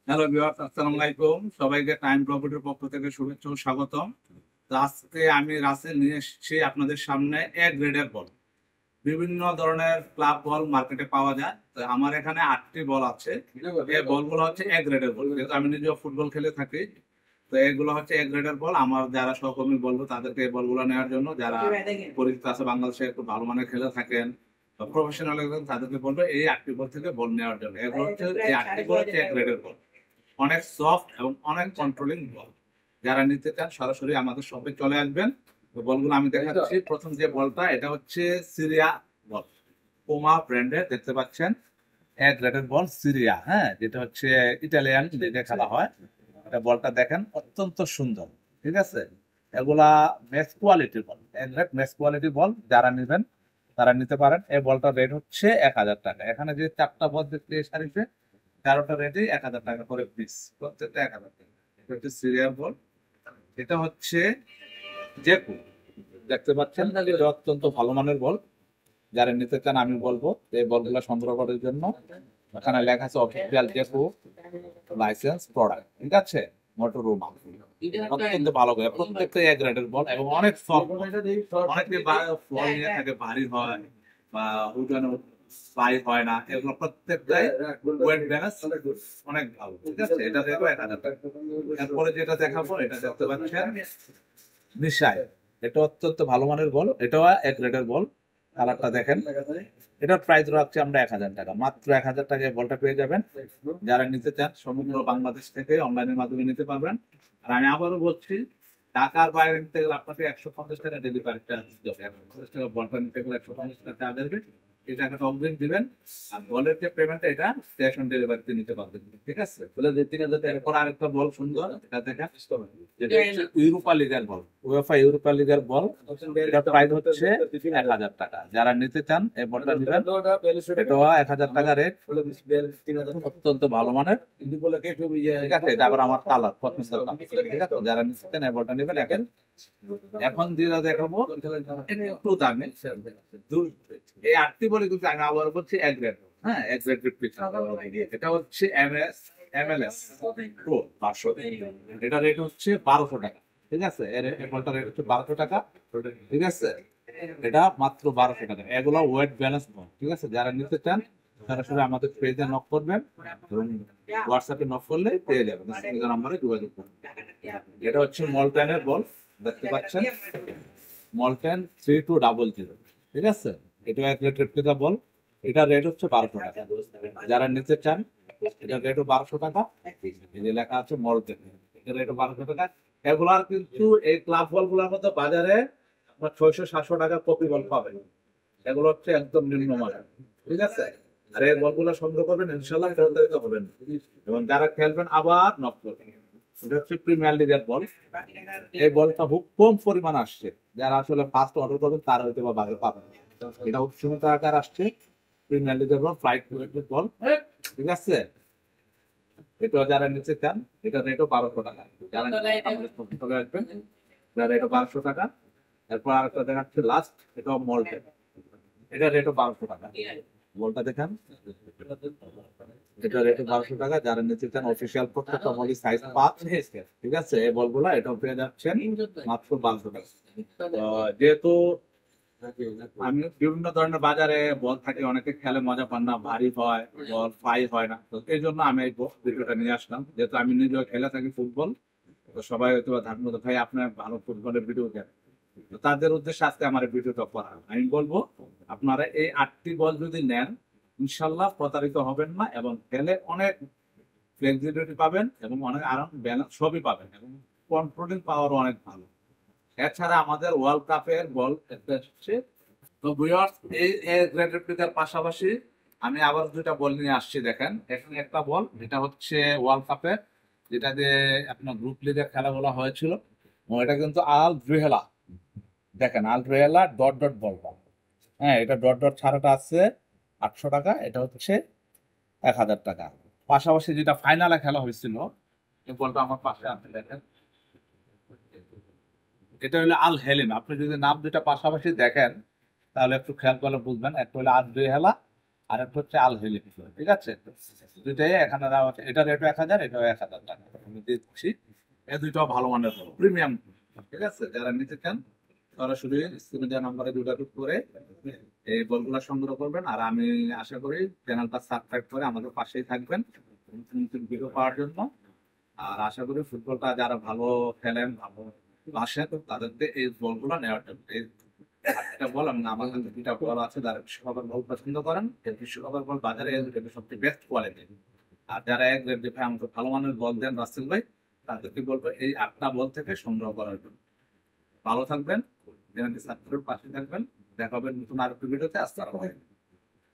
Hello viewers, আসসালামু আলাইকুম। সবাইকে টাইম প্রপার্টির পক্ষ থেকে শুভেচ্ছা ও স্বাগতম। তো আজকে আমি রাসেল নিয়ে এসেছি আপনাদের সামনে এ গ্রেডের বল। বিভিন্ন ধরনের ক্লাব বল মার্কেটে পাওয়া যায়। তো আমার এখানে 8টি বল আছে। এই বলগুলো হচ্ছে এ গ্রেডের বল, যেহেতু আমি নিজেও ফুটবল খেলে থাকি। তো এগুলো হচ্ছে এ গ্রেডের বল। আমার যারা সহকর্মী বলবো তাদেরকে এই বলগুলো নেওয়ার জন্য, যারা পরিচিত আছে বাংলাদেশে একটু ভালো মানের খেলে থাকেন বা প্রফেশনাল তাদেরকে বলবো এই 8টি বল থেকে বল নেওয়ার জন্য। এগুলো হচ্ছে এই 8টি বল হচ্ছে এ গ্রেডের বল, অনেক সফট এবং অনেক কন্ট্রোলিং বল। যারা নিতে চান সরাসরি আমাদের শপে চলে আসবেন। তো বলগুলো আমি দেখাচ্ছি। প্রথম যে বলটা, এটা হচ্ছে সিরিয়া বল, পোমা ব্র্যান্ডের, দেখতে পাচ্ছেন এক রেটের বল সিরিয়া, হ্যাঁ, যেটা হচ্ছে ইটালিয়ান লিগে খেলা হয়। এটা বলটা দেখেন অত্যন্ত সুন্দর, ঠিক আছে। এগুলা ম্যাচ কোয়ালিটির বল, এক রেট ম্যাচ কোয়ালিটির বল। যারা নেবেন তারা নিতে পারেন। এই বলটার রেট হচ্ছে 1000 টাকা। এখানে যে 4টা বল দেখতে সারিতে, 13টা রেটে 1000 টাকা করে পিস, প্রত্যেকটা 1000 টাকা। এটা হচ্ছে সিরিয়াল বল। এটা হচ্ছে জেকু, দেখতে পাচ্ছেন, এটা অত্যন্ত ভালো মানের বল। যারা নিতে চান আমি বলবো এই বলগুলো সংগ্রহ করার জন্য। এখানে লেখা আছে অফিসিয়াল জেকু লাইসেন্স প্রোডাক্ট, ঠিক আছে, মোটরোমা। অত্যন্ত ভালো করে প্রত্যেকটা এক গ্রেডের বল এবং অনেক সফট। অনেকে ফল নিয়ে থাকে ভারী হয় বা উঠানো স্পাই হয় না, এগুলো প্রত্যেকটাই ওয়েট ব্যালেন্স অনেক ভালো, ঠিক আছে। এটা দেখো 1000 টাকা। এরপরে যেটা দেখাবো, এটা দেখতে পাচ্ছেন নিশায়। এটা অত্যন্ত ভালো মানের বল, এটাও এক রেটের বল। কালারটা দেখেন। এটার প্রাইস রাখছি আমরা 1000 টাকা, মাত্র 1000 টাকায় বলটা পেয়ে যাবেন। যারা নিতে চান সমগ্র বাংলাদেশ থেকে অনলাইনের মাধ্যমে নিতে পারবেন। আর আমি আবারও বলছি, ঢাকার বাইরে নিতে গেলে আপনাকে 150 টাকা ডেলিভারি চার্জ দিতে হবে। 150 টাকা বলটা নিতে গেলে 150 টাকা চার্জ আসবে। এই টাকাটা অগ্রিম দিবেন। আর বলের যে পেমেন্টটা, এটা ক্যাশ অন ডেলিভারিতে নিতে পারবেন, ঠিক আছে। বলে যে 3000 টাকা। এরপর আরেকটা বল সুন্দর, এটা দেখেন, যেটা হচ্ছে ইউরোপা লিগার বল, উয়েফা ইউরোপা লিগার বল। এটার প্রাইস হচ্ছে 1000 টাকা। যারা নিতে চান এই বলটা নেবেন। এটাও 1000 টাকা রেট, অত্যন্ত ভালো মানের, ঠিক আছে। এটা আবার আমার কালার পছন্দের কালার, ঠিক আছে। যারা নিতে চান এই বলটা নেবেন। এখন যেটা দেখাবো একটু দামে, এই 8টি বলে কিন্তু আমি আবার বলছি এক গ্রেড, হ্যাঁ, এক গ্রেড। এটা হচ্ছে MLS প্রো 500, এটা রেট হচ্ছে 1200 টাকা, ঠিক আছে। এর বলটা রেট হচ্ছে 1200 টাকা, ঠিক আছে। এটা মাত্র 1200 টাকা। এগুলো ওয়েট ব্যালেন্স বল, ঠিক আছে। যারা নিতে চান সরাসরি আমাদের পেজে নক করবেন এবং হোয়াটসঅ্যাপে নক করলে পেয়ে যাবেন, স্ক্রিনের নাম্বারে যোগাযোগ করবেন। এটা হচ্ছে মলটেনের বল, দেখতে পাচ্ছেন, মলটেন 3200, ঠিক আছে। এটা এক রেট রেপ্লিকা বল। এটা রেট হচ্ছে 1200 টাকা। যারা নিতে চান এটা রেটও 1200 টাকা। এই যে লেখা আছে মলটেন, এটা রেটও 1200 টাকা। এগুলার কিন্তু এই ক্লাব বল গুলার মতো বাজারে আপনার 600-700 টাকার কপি বল পাবেন। এগুলো হচ্ছে একদম নিম্নমানের, ঠিক আছে। আর এই বলগুলো সংগ্রহ করবেন, ইনশাল্লাহ ফেরত হবেন। এবং যারা খেলবেন আবার নক করবেন। এটা হচ্ছে প্রিমিয়ার লিগের বল। এই বলটা খুব কম পরিমাণ আসছে। যারা আসলে ফার্স্ট অর্ডার করবেন তারা হয়তো বা বাজারে পাবেন। এটা খুব সীমিত আকার আসছে। প্রিমিয়ার লিগের বল, ফ্লাইট বল, ঠিক আছে। এটা যারা নিতে চান এটা রেটও 1200 টাকা। যারা চলে আসবেন, যারা রেটও 1200 টাকা। এরপর আরেকটা দেখাচ্ছে লাস্ট, এটাও মল্টেন, এটা রেটও 1200 টাকা। বলটা দেখেন, এটা রেটও 1200 টাকা। যারা নিতে চান অফিসিয়াল প্রত্যেকটা বলই সাইজ 5, ঠিক আছে। এই বলগুলা এটাও পেয়ে যাচ্ছেন মাত্র 1200 টাকা। তো যেহেতু আমি বিভিন্ন ধরনের বাজারে বল থাকে, অনেকে খেলে মজা পান না, ভারী হয় বল, ফাই হয় না। তো এই জন্য আমি এই ভিডিওটা নিয়ে আসলাম, যেহেতু আমি নিজেও খেলে থাকি ফুটবল। তো সবাই হয়তো ধারণা, ভাই আপনার ভালো ফুটবলের ভিডিও দেন। তো তাদের উদ্দেশ্যে আজকে আমার এই ভিডিওটা করা। আমি বলবো আপনারা এই 8টি বল যদি নেন, ইনশাল্লাহ প্রতারিত হবেন না এবং খেলে অনেক ফ্লেক্সিবিলিটি পাবেন এবং অনেক আরাম, ব্যালেন্স সবই পাবেন এবং কন্ট্রোলিং পাওয়ারও অনেক ভালো। এছাড়া আমাদের ওয়ার্ল্ড কাপের বল একটা হচ্ছে। তো ভিউয়ার্স, এই গ্রেড রেপ্লিকার পাশাপাশি আমি আবার দুইটা বল নিয়ে আসছি। দেখেন, এখানে একটা বল, এটা হচ্ছে ওয়ার্ল্ড কাপের, যেটা দিয়ে আপনার গ্রুপ লিগের খেলাগুলো হয়েছিল। এটা কিন্তু আল ড্রিহেলা, দেখেন আল ড্রিহেলা ডট ডট বলটা, হ্যাঁ, এটা ডট ডট ছাড়াটা আছে 800 টাকা, এটা হচ্ছে 1000 টাকা। পাশাপাশি যেটা ফাইনালে খেলা হয়েছিল, এই বলটা আমার পাশে আছে, দেখেন, এটা হলো আল হেলিম। আপনি যদি নাম দুটা পাশাপাশি দেখেন তাহলে একটু খেয়াল করলে বুঝবেন। একটা হলো আল ড্রিহেলা, আর একটা হচ্ছে আল হিলি, ঠিক আছে? দুইটাই এখানে দেওয়া আছে, এটা রেটও 1000, এটাও 1000 টাকা আমি দিচ্ছি। এই দুইটাও ভালো মানের প্রিমিয়াম, ঠিক আছে? যারা নিতে চান সরাসরি স্ক্রিনে দেওয়া নাম্বারে যোগাযোগ করে এই বলগুলো সংগ্রহ করবেন। আর আমি আশা করি চ্যানেলটা সাবস্ক্রাইব করে আমাদের পাশেই থাকবেন নতুন নতুন ভিডিও পাওয়ার জন্য। আর আশা করি ফুটবলটা যারা ভালো খেলেন, ভালো বাসেন, তাদেরকে এই বলগুলো নেওয়ার জন্য। এই একটা বল আমি আমার কাছে দুইটা বল আছে, যারা বিশ্বকাপের বল পছন্দ করেন, এই বিশ্বকাপের বল বাজারে এটা সবচেয়ে বেস্ট কোয়ালিটি। আর যারা এক রেট ভাই আমাকে ভালো মানের বল দেন রাসেল ভাই, তাদেরকে বলবো এই 8টা বল থেকে সংগ্রহ করার জন্য। ভালো থাকবেন, চ্যানেলটি সাবস্ক্রাইব পাশে থাকবেন। দেখা হবে নতুন আরেকটি ভিডিওতে। আসসালামু আলাইকুম।